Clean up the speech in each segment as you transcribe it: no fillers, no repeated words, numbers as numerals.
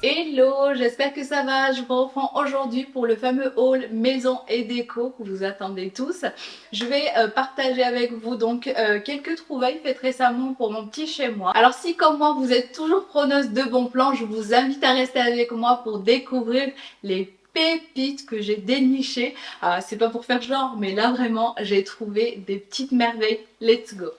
Hello, j'espère que ça va. Je vous reprends aujourd'hui pour le fameux haul maison et déco que vous attendez tous. Je vais partager avec vous donc quelques trouvailles faites récemment pour mon petit chez moi. Alors si comme moi vous êtes toujours preneuse de bons plans, je vous invite à rester avec moi pour découvrir les pépites que j'ai dénichées. C'est pas pour faire genre, mais là vraiment j'ai trouvé des petites merveilles. Let's go!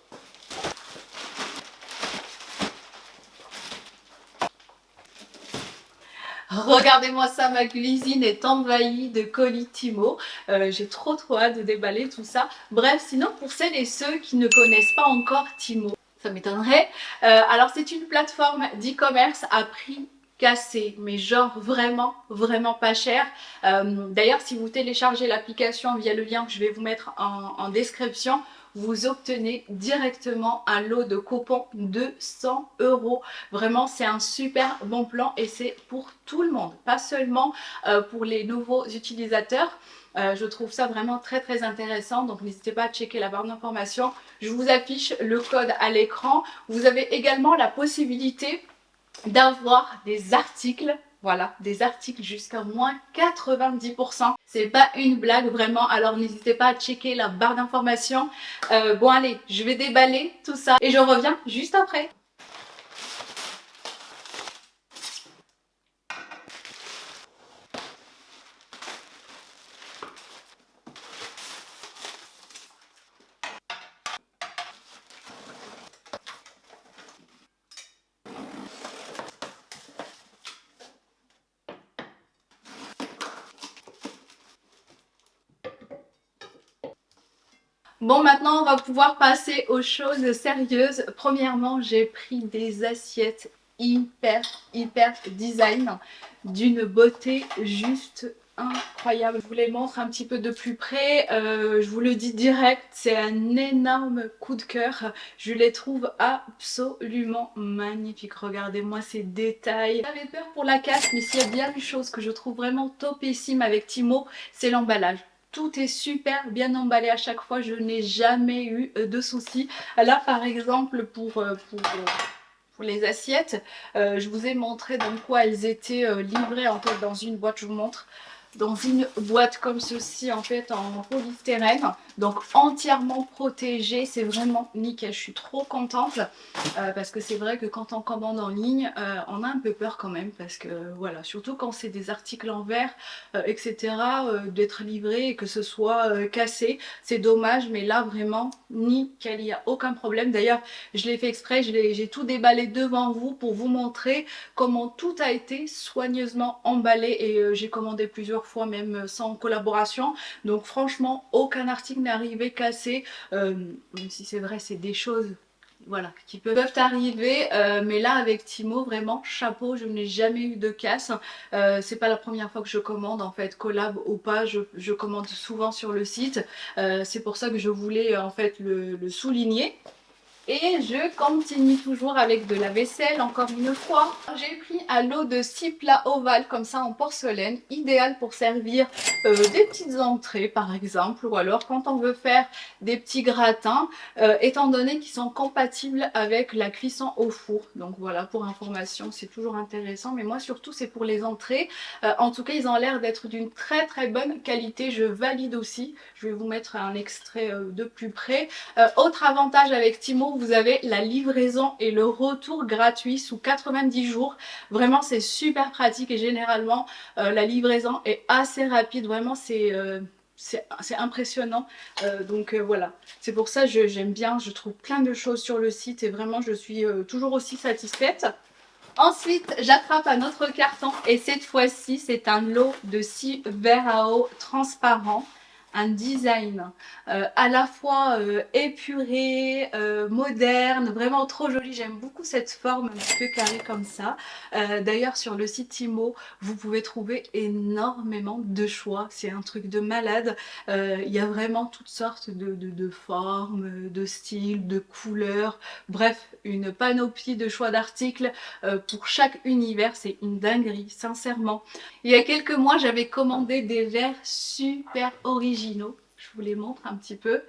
Regardez-moi ça, ma cuisine est envahie de colis Timo. J'ai trop hâte de déballer tout ça. Bref, sinon pour celles et ceux qui ne connaissent pas encore Timo, ça m'étonnerait. Alors c'est une plateforme d'e-commerce à prix cassé, mais genre vraiment pas cher. D'ailleurs, si vous téléchargez l'application via le lien que je vais vous mettre en description, vous obtenez directement un lot de coupons de 100 €. Vraiment, c'est un super bon plan et c'est pour tout le monde, pas seulement pour les nouveaux utilisateurs. Je trouve ça vraiment très intéressant, donc n'hésitez pas à checker la barre d'information. Je vous affiche le code à l'écran. Vous avez également la possibilité d'avoir des articles, voilà, des articles jusqu'à moins 90%. C'est pas une blague vraiment, alors n'hésitez pas à checker la barre d'information. Bon allez, je vais déballer tout ça et je reviens juste après. Bon, maintenant on va pouvoir passer aux choses sérieuses. Premièrement, j'ai pris des assiettes hyper design, d'une beauté juste incroyable. Je vous les montre un petit peu de plus près. Je vous le dis direct, c'est un énorme coup de cœur. Je les trouve absolument magnifiques. Regardez-moi ces détails. J'avais peur pour la casse, mais s'il y a bien une chose que je trouve vraiment topissime avec Timo, c'est l'emballage. Tout est super bien emballé à chaque fois, je n'ai jamais eu de soucis. Là par exemple pour les assiettes, je vous ai montré dans quoi elles étaient livrées en fait dans une boîte, je vous montre. Dans une boîte comme ceci en fait en polystyrène, donc entièrement protégée, c'est vraiment nickel, je suis trop contente parce que c'est vrai que quand on commande en ligne on a un peu peur quand même parce que voilà, surtout quand c'est des articles en verre etc, d'être livré et que ce soit cassé, c'est dommage, mais là vraiment nickel, il n'y a aucun problème. D'ailleurs je l'ai fait exprès, j'ai tout déballé devant vous pour vous montrer comment tout a été soigneusement emballé et j'ai commandé plusieurs fois même sans collaboration, donc franchement aucun article n'est arrivé cassé, même si c'est vrai c'est des choses voilà, qui peuvent arriver, mais là avec Timo vraiment chapeau, je n'ai jamais eu de casse. C'est pas la première fois que je commande en fait, collab ou pas, je commande souvent sur le site, c'est pour ça que je voulais en fait le souligner. Et je continue toujours avec de la vaisselle, encore une fois. J'ai pris un lot de 6 plats ovales comme ça en porcelaine, idéal pour servir des petites entrées par exemple, ou alors quand on veut faire des petits gratins, étant donné qu'ils sont compatibles avec la cuisson au four. Donc voilà, pour information, c'est toujours intéressant, mais moi surtout c'est pour les entrées. En tout cas, ils ont l'air d'être d'une très bonne qualité, je valide aussi. Je vais vous mettre un extrait de plus près. Autre avantage avec Timo, vous avez la livraison et le retour gratuit sous 90 jours. Vraiment c'est super pratique et généralement la livraison est assez rapide. Vraiment c'est impressionnant, donc voilà, c'est pour ça que j'aime bien, je trouve plein de choses sur le site et vraiment je suis toujours aussi satisfaite. Ensuite, j'attrape un autre carton et cette fois-ci, c'est un lot de 6 verres à eau transparents. un design à la fois épuré, moderne, vraiment trop joli. J'aime beaucoup cette forme un petit peu carrée comme ça. D'ailleurs sur le site Timo, vous pouvez trouver énormément de choix. C'est un truc de malade. Il y a vraiment toutes sortes de formes, de styles, de couleurs. Bref, une panoplie de choix d'articles pour chaque univers. C'est une dinguerie, sincèrement. Il y a quelques mois, j'avais commandé des verres super originaux. Je vous les montre un petit peu.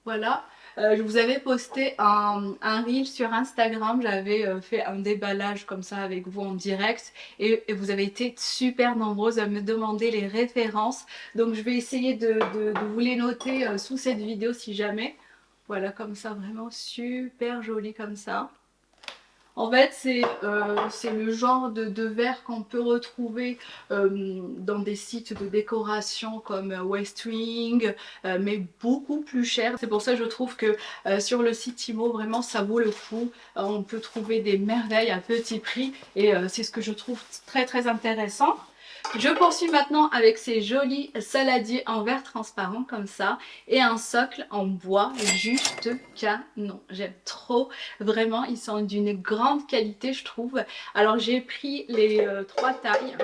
Voilà. Je vous avais posté un reel sur Instagram. J'avais fait un déballage comme ça avec vous en direct. Et vous avez été super nombreuses à me demander les références. Donc je vais essayer de vous les noter sous cette vidéo si jamais. Voilà, comme ça, vraiment super joli comme ça. En fait, c'est le genre de verre qu'on peut retrouver dans des sites de décoration comme Westwing, mais beaucoup plus cher. C'est pour ça que je trouve que sur le site Timo, vraiment, ça vaut le coup. On peut trouver des merveilles à petit prix et c'est ce que je trouve très très intéressant. Je poursuis maintenant avec ces jolis saladiers en verre transparent comme ça et un socle en bois juste canon. J'aime trop, vraiment ils sont d'une grande qualité je trouve. Alors j'ai pris les 3 tailles.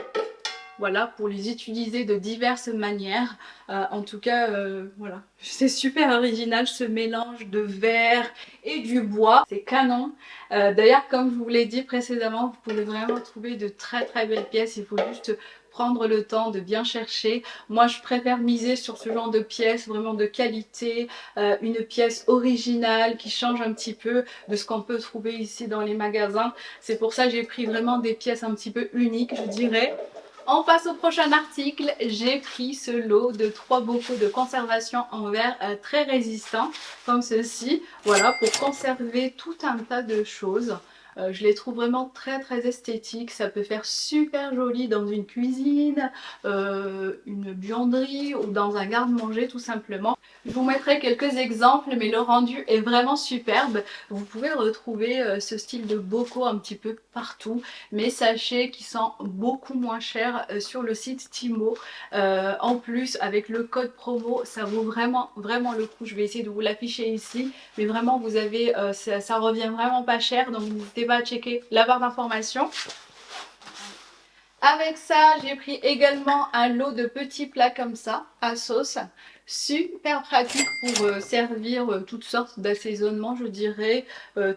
Voilà, pour les utiliser de diverses manières. En tout cas, voilà, c'est super original ce mélange de verre et du bois. C'est canon. D'ailleurs, comme je vous l'ai dit précédemment, vous pouvez vraiment trouver de très très belles pièces. Il faut juste prendre le temps de bien chercher. Moi, je préfère miser sur ce genre de pièces, vraiment de qualité, une pièce originale qui change un petit peu de ce qu'on peut trouver ici dans les magasins. C'est pour ça que j'ai pris vraiment des pièces un petit peu uniques, je dirais. On passe au prochain article. J'ai pris ce lot de 3 bocaux de conservation en verre très résistants, comme ceci. Voilà, pour conserver tout un tas de choses. Je les trouve vraiment très très esthétiques. Ça peut faire super joli dans une cuisine, une buanderie ou dans un garde-manger tout simplement. Je vous mettrai quelques exemples, mais le rendu est vraiment superbe. Vous pouvez retrouver ce style de bocaux un petit peu partout, mais sachez qu'ils sont beaucoup moins chers sur le site Timo. En plus, avec le code promo, ça vaut vraiment le coup. Je vais essayer de vous l'afficher ici, mais vraiment, vous avez, ça revient vraiment pas cher, donc n'hésitez pas à checker la barre d'informations. Avec ça, j'ai pris également un lot de petits plats comme ça, à sauce. Super pratique pour servir toutes sortes d'assaisonnements, je dirais,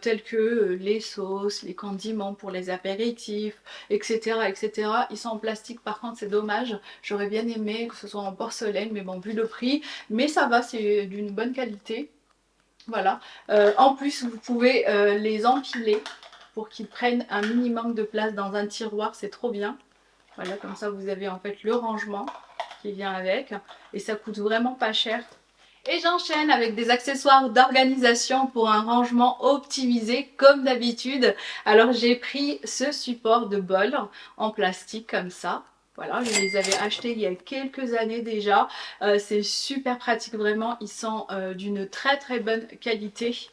tels que les sauces, les condiments pour les apéritifs, etc., etc. Ils sont en plastique, par contre, c'est dommage. J'aurais bien aimé que ce soit en porcelaine, mais bon, vu le prix. Mais ça va, c'est d'une bonne qualité. Voilà. En plus, vous pouvez les empiler pour qu'ils prennent un minimum de place dans un tiroir, c'est trop bien. Voilà, comme ça vous avez en fait le rangement qui vient avec et ça coûte vraiment pas cher. Et j'enchaîne avec des accessoires d'organisation pour un rangement optimisé comme d'habitude. Alors j'ai pris ce support de bol en plastique comme ça. Voilà, je les avais achetés il y a quelques années déjà. C'est super pratique vraiment, ils sont d'une très très bonne qualité.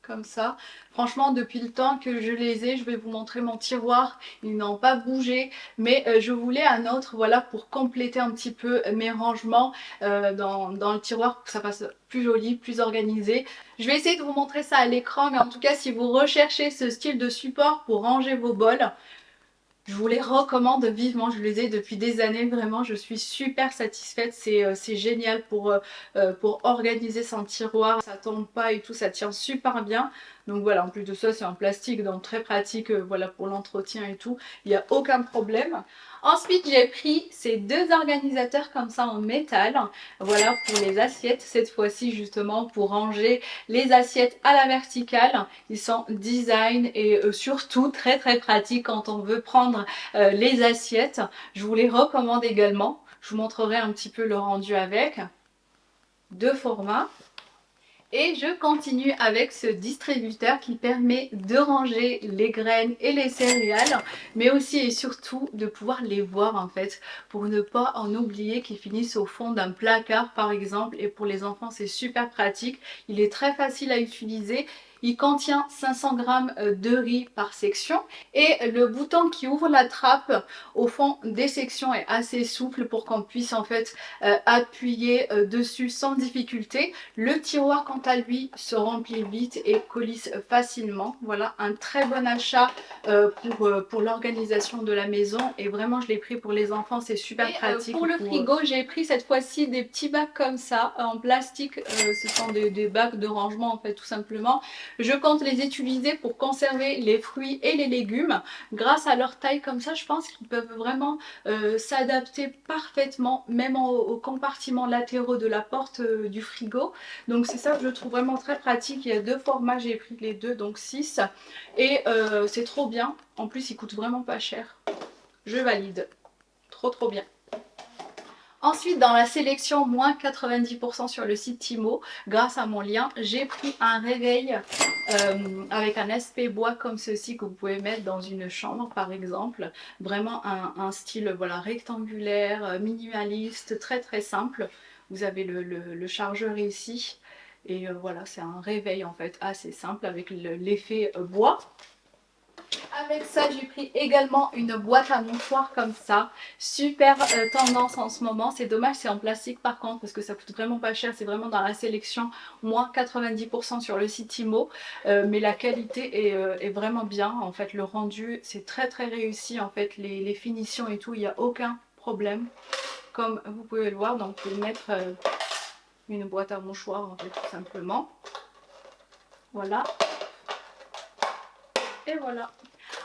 Comme ça. Franchement, depuis le temps que je les ai, je vais vous montrer mon tiroir. Ils n'ont pas bougé, mais je voulais un autre, voilà, pour compléter un petit peu mes rangements dans le tiroir pour que ça fasse plus joli, plus organisé. Je vais essayer de vous montrer ça à l'écran, mais en tout cas, si vous recherchez ce style de support pour ranger vos bols, je vous les recommande vivement, je les ai depuis des années, vraiment je suis super satisfaite, c'est génial pour organiser son tiroir, ça tombe pas et tout, ça tient super bien. Donc voilà, en plus de ça c'est en plastique, donc très pratique voilà, pour l'entretien et tout, il n'y a aucun problème. Ensuite j'ai pris ces 2 organisateurs comme ça en métal, voilà pour les assiettes, cette fois-ci justement pour ranger les assiettes à la verticale. Ils sont design et surtout très très pratiques quand on veut prendre les assiettes. Je vous les recommande également. Je vous montrerai un petit peu le rendu avec. 2 formats. Et je continue avec ce distributeur qui permet de ranger les graines et les céréales, mais aussi et surtout de pouvoir les voir en fait, pour ne pas en oublier qu'ils finissent au fond d'un placard par exemple. Et pour les enfants c'est super pratique, il est très facile à utiliser. Il contient 500 grammes de riz par section et le bouton qui ouvre la trappe au fond des sections est assez souple pour qu'on puisse en fait appuyer dessus sans difficulté. Le tiroir quant à lui se remplit vite et coulisse facilement. Voilà un très bon achat pour l'organisation de la maison et vraiment je l'ai pris pour les enfants, c'est super pratique. Pour le frigo j'ai pris cette fois-ci des petits bacs comme ça en plastique, ce sont des bacs de rangement en fait tout simplement. Je compte les utiliser pour conserver les fruits et les légumes. Grâce à leur taille comme ça je pense qu'ils peuvent vraiment s'adapter parfaitement même aux compartiments latéraux de la porte du frigo. Donc c'est ça que je trouve vraiment très pratique. Il y a deux formats, j'ai pris les deux, donc 6 et c'est trop bien. En plus il coûte vraiment pas cher. Je valide. Trop bien. Ensuite, dans la sélection moins 90% sur le site Timo, grâce à mon lien, j'ai pris un réveil avec un aspect bois comme ceci que vous pouvez mettre dans une chambre par exemple. Vraiment un style voilà, rectangulaire, minimaliste, très simple. Vous avez le chargeur ici et voilà, c'est un réveil en fait assez simple avec l'effet bois. Avec ça, j'ai pris également une boîte à mouchoirs comme ça. Super tendance en ce moment. C'est dommage, c'est en plastique par contre parce que ça coûte vraiment pas cher. C'est vraiment dans la sélection moins 90% sur le site Timo. Mais la qualité est vraiment bien. En fait, le rendu, c'est très réussi. En fait, les finitions et tout, il n'y a aucun problème. Comme vous pouvez le voir, donc vous pouvez mettre une boîte à mouchoirs en fait tout simplement. Voilà. Et voilà.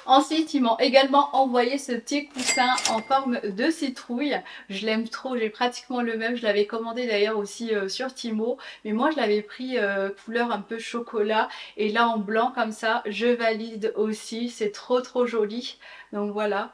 Ensuite, ils m'ont également envoyé ce petit coussin en forme de citrouille. Je l'aime trop, j'ai pratiquement le même. Je l'avais commandé d'ailleurs aussi sur Timo. Mais moi, je l'avais pris couleur un peu chocolat. Et là, en blanc comme ça, je valide aussi. C'est trop joli. Donc voilà.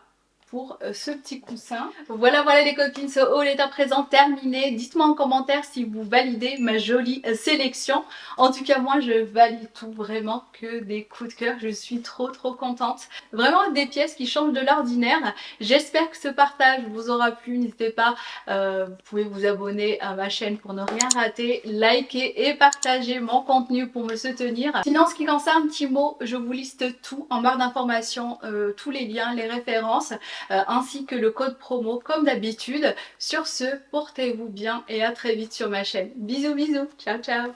Pour ce petit coussin. Voilà les copines, ce haul est à présent terminé. Dites-moi en commentaire si vous validez ma jolie sélection. En tout cas moi je valide tout, vraiment que des coups de cœur. Je suis trop contente. Vraiment des pièces qui changent de l'ordinaire. J'espère que ce partage vous aura plu. N'hésitez pas, vous pouvez vous abonner à ma chaîne pour ne rien rater. Liker et partager mon contenu pour me soutenir. Sinon en ce qui concerne Timo, je vous liste tout en barre d'informations, tous les liens, les références. Ainsi que le code promo comme d'habitude. Sur ce, portez-vous bien et à très vite sur ma chaîne. Bisous, ciao.